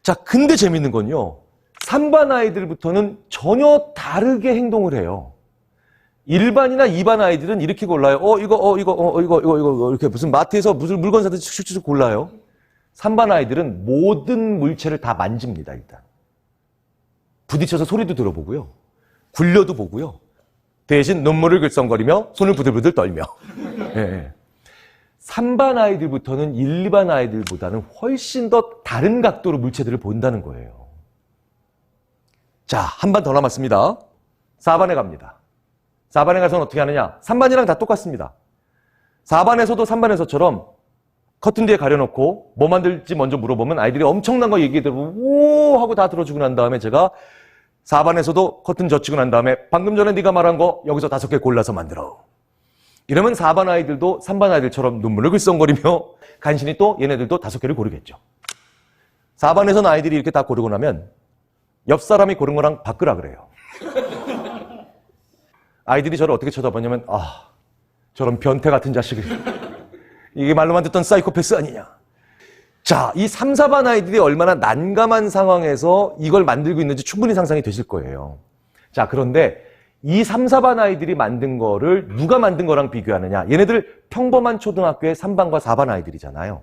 자, 근데 재밌는 건요. 3반 아이들부터는 전혀 다르게 행동을 해요. 1반이나 2반 아이들은 이렇게 골라요. 이거, 이렇게 무슨 마트에서 무슨 물건 사듯이 슉슉슉 골라요. 3반 아이들은 모든 물체를 다 만집니다, 일단. 부딪혀서 소리도 들어보고요. 굴려도 보고요. 대신 눈물을 글썽거리며 손을 부들부들 떨며. 예. 3반 아이들부터는 1, 2반 아이들보다는 훨씬 더 다른 각도로 물체들을 본다는 거예요. 자, 한 반 더 남았습니다. 4반에 갑니다. 4반에 가서는 어떻게 하느냐? 3반이랑 다 똑같습니다. 4반에서도 3반에서처럼 커튼 뒤에 가려놓고 뭐 만들지 먼저 물어보면 아이들이 엄청난 거 얘기해 들어보고 오 하고 다 들어주고 난 다음에 제가 4반에서도 커튼 젖히고 난 다음에 방금 전에 네가 말한 거 여기서 5개 골라서 만들어. 이러면 4반 아이들도 3반 아이들처럼 눈물을 글썽거리며 간신히 또 얘네들도 5개를 고르겠죠. 4반에서는 아이들이 이렇게 다 고르고 나면 옆 사람이 고른 거랑 바꾸라 그래요. 아이들이 저를 어떻게 쳐다보냐면 아, 저런 변태 같은 자식을 이게 말로만 듣던 사이코패스 아니냐. 자, 이 3, 4반 아이들이 얼마나 난감한 상황에서 이걸 만들고 있는지 충분히 상상이 되실 거예요. 자, 그런데 이 3, 4반 아이들이 만든 거를 누가 만든 거랑 비교하느냐. 얘네들 평범한 초등학교의 3반과 4반 아이들이잖아요.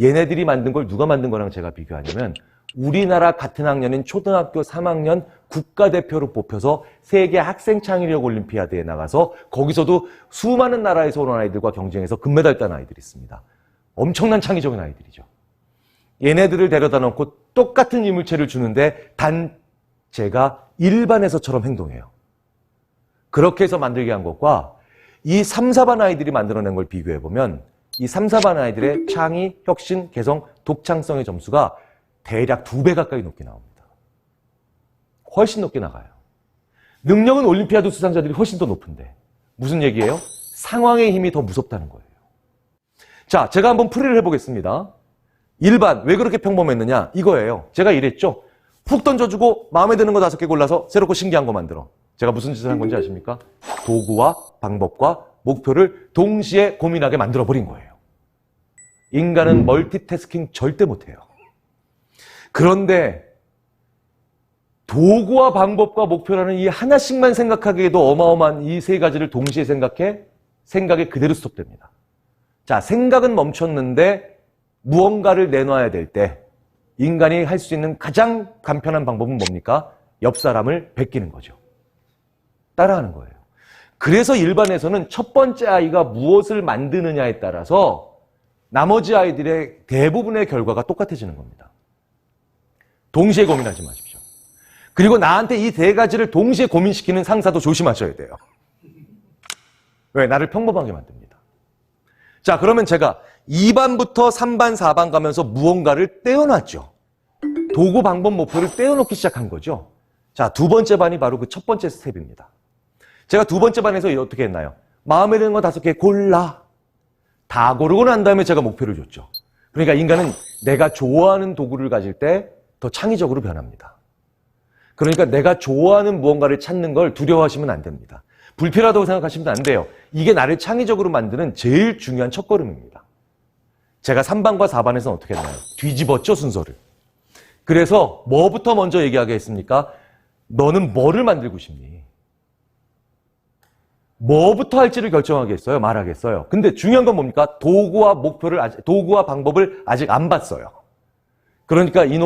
얘네들이 만든 걸 누가 만든 거랑 제가 비교하냐면 우리나라 같은 학년인 초등학교 3학년 국가대표로 뽑혀서 세계 학생창의력 올림피아드에 나가서 거기서도 수많은 나라에서 온 아이들과 경쟁해서 금메달 딴 아이들이 있습니다. 엄청난 창의적인 아이들이죠. 얘네들을 데려다 놓고 똑같은 이물체를 주는데 단 제가 일반에서처럼 행동해요. 그렇게 해서 만들게 한 것과 이 3, 4반 아이들이 만들어낸 걸 비교해보면 이 3, 4반 아이들의 창의, 혁신, 개성, 독창성의 점수가 대략 2배 가까이 높게 나옵니다. 훨씬 높게 나가요. 능력은 올림피아드 수상자들이 훨씬 더 높은데 무슨 얘기예요? 상황의 힘이 더 무섭다는 거예요. 자, 제가 한번 풀이를 해보겠습니다. 1반, 왜 그렇게 평범했느냐? 이거예요. 제가 이랬죠. 훅 던져주고 마음에 드는 거 5개 골라서 새롭고 신기한 거 만들어. 제가 무슨 짓을 한 건지 아십니까? 도구와 방법과 목표를 동시에 고민하게 만들어버린 거예요. 인간은 멀티태스킹 절대 못해요. 그런데 도구와 방법과 목표라는 이 하나씩만 생각하기에도 어마어마한 이 세 가지를 동시에 생각에 그대로 스톱됩니다. 자, 생각은 멈췄는데 무언가를 내놔야 될 때 인간이 할 수 있는 가장 간편한 방법은 뭡니까? 옆 사람을 베끼는 거죠. 따라하는 거예요. 그래서 일반에서는 첫 번째 아이가 무엇을 만드느냐에 따라서 나머지 아이들의 대부분의 결과가 똑같아지는 겁니다. 동시에 고민하지 마십시오. 그리고 나한테 이 세 가지를 동시에 고민시키는 상사도 조심하셔야 돼요. 왜? 나를 평범하게 만듭니다. 자, 그러면 제가 2반부터 3반, 4반 가면서 무언가를 떼어놨죠. 도구, 방법, 목표를 떼어놓기 시작한 거죠. 자, 두 번째 반이 바로 그 첫 번째 스텝입니다. 제가 두 번째 반에서 어떻게 했나요? 마음에 드는 거 5개 골라. 다 고르고 난 다음에 제가 목표를 줬죠. 그러니까 인간은 내가 좋아하는 도구를 가질 때 더 창의적으로 변합니다. 그러니까 내가 좋아하는 무언가를 찾는 걸 두려워하시면 안 됩니다. 불필요하다고 생각하시면 안 돼요. 이게 나를 창의적으로 만드는 제일 중요한 첫걸음입니다. 제가 3반과 4반에서는 어떻게 했나요? 뒤집었죠, 순서를. 그래서 뭐부터 먼저 얘기하게 했습니까? 너는 뭐를 만들고 싶니? 뭐부터 할지를 결정하겠어요? 말하겠어요? 근데 중요한 건 뭡니까? 도구와 방법을 아직 안 봤어요. 그러니까 이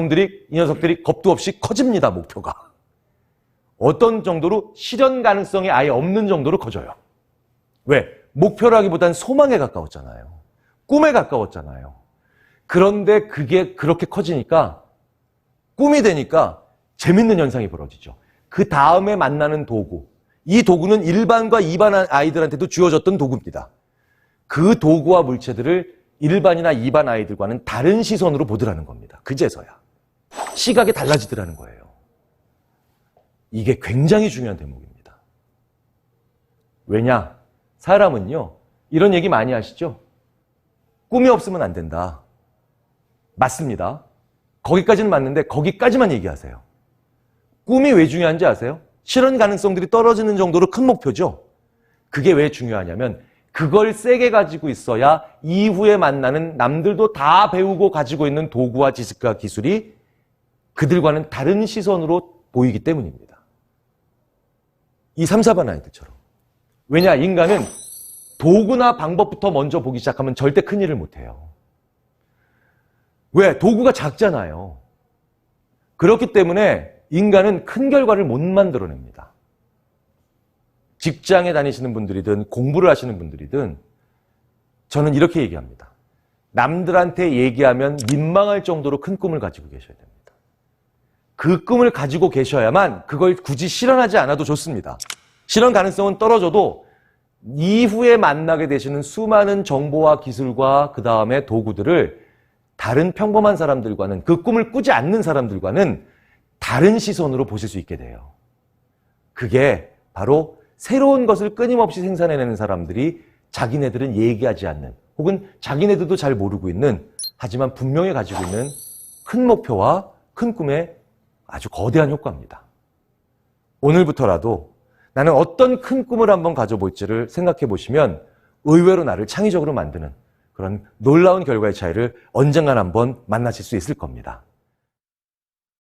녀석들이 겁도 없이 커집니다, 목표가. 어떤 정도로 실현 가능성이 아예 없는 정도로 커져요. 왜? 목표라기보단 소망에 가까웠잖아요. 꿈에 가까웠잖아요. 그런데 그게 그렇게 커지니까 꿈이 되니까 재밌는 현상이 벌어지죠. 그 다음에 만나는 도구. 이 도구는 1반과 2반 아이들한테도 주어졌던 도구입니다. 그 도구와 물체들을 1반이나 2반 아이들과는 다른 시선으로 보더라는 겁니다. 그제서야. 시각이 달라지더라는 거예요. 이게 굉장히 중요한 대목입니다. 왜냐? 사람은요, 이런 얘기 많이 하시죠? 꿈이 없으면 안 된다. 맞습니다. 거기까지는 맞는데 거기까지만 얘기하세요. 꿈이 왜 중요한지 아세요? 실현 가능성들이 떨어지는 정도로 큰 목표죠. 그게 왜 중요하냐면 그걸 세게 가지고 있어야 이후에 만나는 남들도 다 배우고 가지고 있는 도구와 지식과 기술이 그들과는 다른 시선으로 보이기 때문입니다. 이 3, 4반 아이들처럼. 왜냐? 인간은 도구나 방법부터 먼저 보기 시작하면 절대 큰일을 못해요. 왜? 도구가 작잖아요. 그렇기 때문에 인간은 큰 결과를 못 만들어냅니다. 직장에 다니시는 분들이든 공부를 하시는 분들이든 저는 이렇게 얘기합니다. 남들한테 얘기하면 민망할 정도로 큰 꿈을 가지고 계셔야 됩니다. 그 꿈을 가지고 계셔야만 그걸 굳이 실현하지 않아도 좋습니다. 실현 가능성은 떨어져도 이후에 만나게 되시는 수많은 정보와 기술과 그 다음에 도구들을 다른 평범한 사람들과는, 그 꿈을 꾸지 않는 사람들과는 다른 시선으로 보실 수 있게 돼요. 그게 바로 새로운 것을 끊임없이 생산해내는 사람들이 자기네들은 얘기하지 않는, 혹은 자기네들도 잘 모르고 있는, 하지만 분명히 가지고 있는 큰 목표와 큰 꿈의 아주 거대한 효과입니다. 오늘부터라도 나는 어떤 큰 꿈을 한번 가져볼지를 생각해 보시면 의외로 나를 창의적으로 만드는 그런 놀라운 결과의 차이를 언젠간 한번 만나실 수 있을 겁니다.